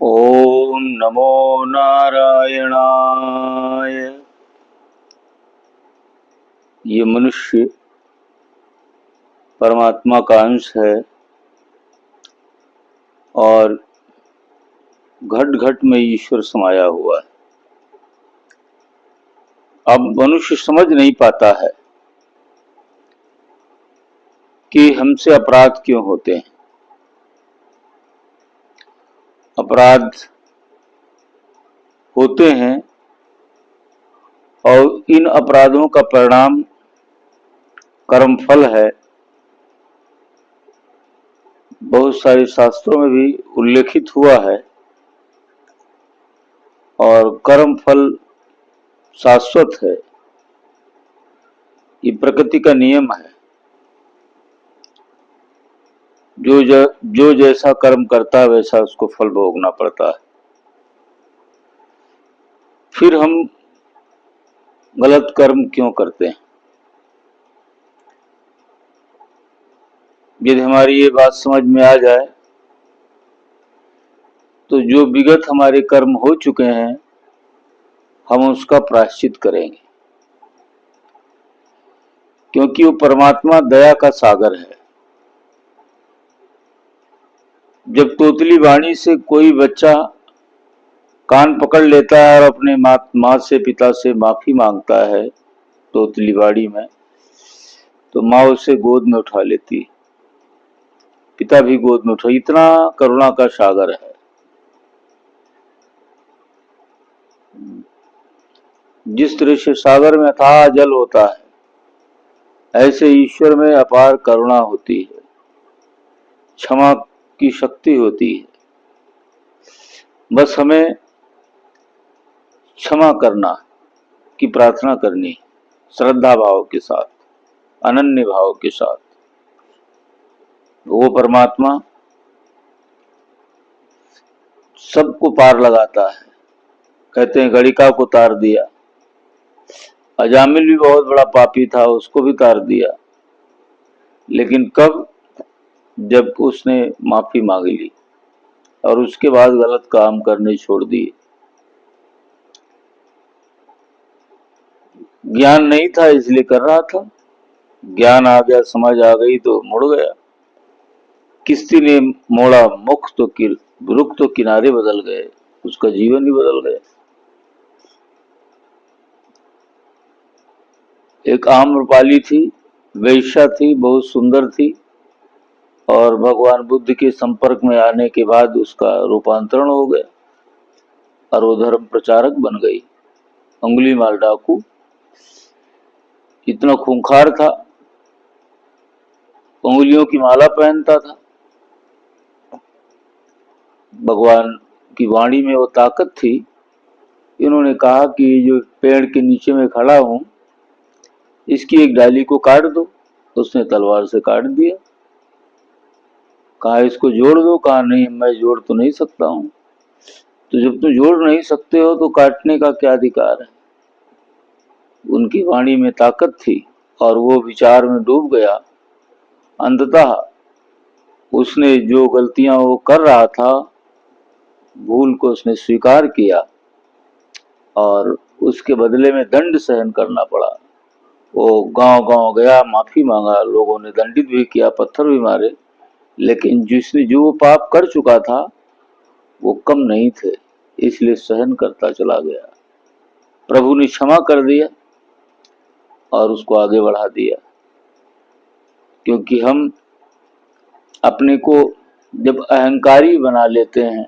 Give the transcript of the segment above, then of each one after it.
ओम नमो नारायणाय। ये मनुष्य परमात्मा का अंश है और घट घट में ईश्वर समाया हुआ है। अब मनुष्य समझ नहीं पाता है कि हमसे अपराध क्यों होते हैं। अपराध होते हैं और इन अपराधों का परिणाम कर्मफल है। बहुत सारे शास्त्रों में भी उल्लेखित हुआ है और कर्मफल शाश्वत है। ये प्रकृति का नियम है। जो जैसा कर्म करता है वैसा उसको फल भोगना पड़ता है। फिर हम गलत कर्म क्यों करते हैं? यदि हमारी ये बात समझ में आ जाए तो जो विगत हमारे कर्म हो चुके हैं हम उसका प्रायश्चित करेंगे, क्योंकि वो परमात्मा दया का सागर है। जब तोतली वाणी से कोई बच्चा कान पकड़ लेता है और अपने माँ से पिता से माफी मांगता है तोतली वाणी में, तो माँ उसे गोद में उठा लेती है, पिता भी गोद में उठा। इतना करुणा का सागर है। जिस तरह से सागर में अथाह जल होता है, ऐसे ईश्वर में अपार करुणा होती है, क्षमा की शक्ति होती है। बस हमें क्षमा करना की प्रार्थना करनी, श्रद्धा भाव के साथ, अनन्य भाव के साथ। वो परमात्मा सबको पार लगाता है। कहते हैं गणिका को तार दिया, अजामिल भी बहुत बड़ा पापी था, उसको भी तार दिया, लेकिन कब? जब उसने माफी मांग ली और उसके बाद गलत काम करने छोड़ दिए। ज्ञान नहीं था इसलिए कर रहा था, ज्ञान आ गया, समझ आ गई तो मुड़ गया। किस्ती ने मोड़ा मुख तो रुख तो किनारे बदल गए, उसका जीवन ही बदल गया। एक आम्रपाली थी, वेश्या थी, बहुत सुंदर थी, और भगवान बुद्ध के संपर्क में आने के बाद उसका रूपांतरण हो गया और वो धर्म प्रचारक बन गई। अंगुलीमाल डाकू इतना खूंखार था, उंगलियों की माला पहनता था। भगवान की वाणी में वो ताकत थी। इन्होंने कहा कि जो पेड़ के नीचे में खड़ा हूं, इसकी एक डाली को काट दो। उसने तलवार से काट दिया। कहा इसको जोड़ दो, कहा नहीं मैं जोड़ तो नहीं सकता हूं। तो जब तुम जोड़ नहीं सकते हो तो काटने का क्या अधिकार है? उनकी वाणी में ताकत थी और वो विचार में डूब गया। अंततः उसने जो गलतियां वो कर रहा था, भूल को उसने स्वीकार किया और उसके बदले में दंड सहन करना पड़ा। वो गांव गांव गया, माफी मांगा, लोगों ने दंडित भी किया, पत्थर भी मारे, लेकिन जिसने जो पाप कर चुका था वो कम नहीं थे, इसलिए सहन करता चला गया। प्रभु ने क्षमा कर दिया और उसको आगे बढ़ा दिया। क्योंकि हम अपने को जब अहंकारी बना लेते हैं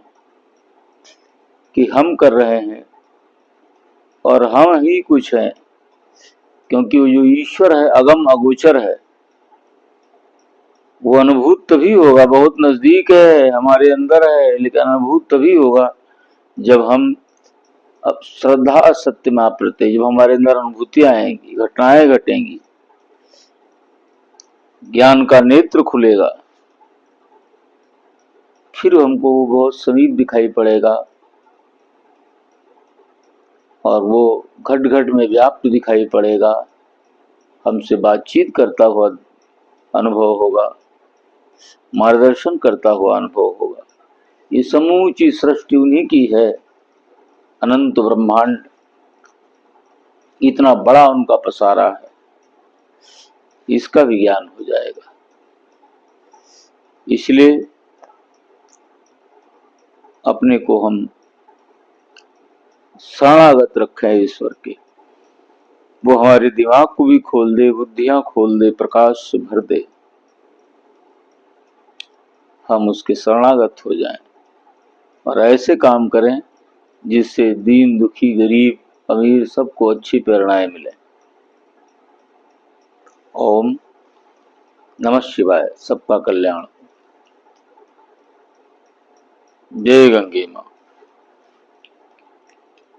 कि हम कर रहे हैं और हम ही कुछ हैं, क्योंकि वो जो ईश्वर है अगम अगोचर है, वो अनुभूत तभी होगा, बहुत नजदीक है, हमारे अंदर है, लेकिन अनुभूत तभी होगा जब हम अब श्रद्धा सत्य में प्रत्यय, जब हमारे अंदर अनुभूतियां आएंगी, घटनाएं घटेंगी, ज्ञान का नेत्र खुलेगा, फिर हमको वो बहुत समीप दिखाई पड़ेगा और वो घट घट में व्याप्त दिखाई पड़ेगा। हमसे बातचीत करता हुआ अनुभव होगा, मार्गदर्शन करता हुआ अनुभव होगा। ये समूची सृष्टि उन्हीं की है, अनंत ब्रह्मांड इतना बड़ा उनका पसारा है, इसका भी ज्ञान हो जाएगा। इसलिए अपने को हम शरणागत रखें ईश्वर के। वो हमारे दिमाग को भी खोल दे, बुद्धियां खोल दे, प्रकाश से भर दे, हम उसके शरणागत हो जाएं और ऐसे काम करें जिससे दीन दुखी गरीब अमीर सबको अच्छी प्रेरणाएं मिले। ओम नमः शिवाय। सबका कल्याण। जय गंगे मां।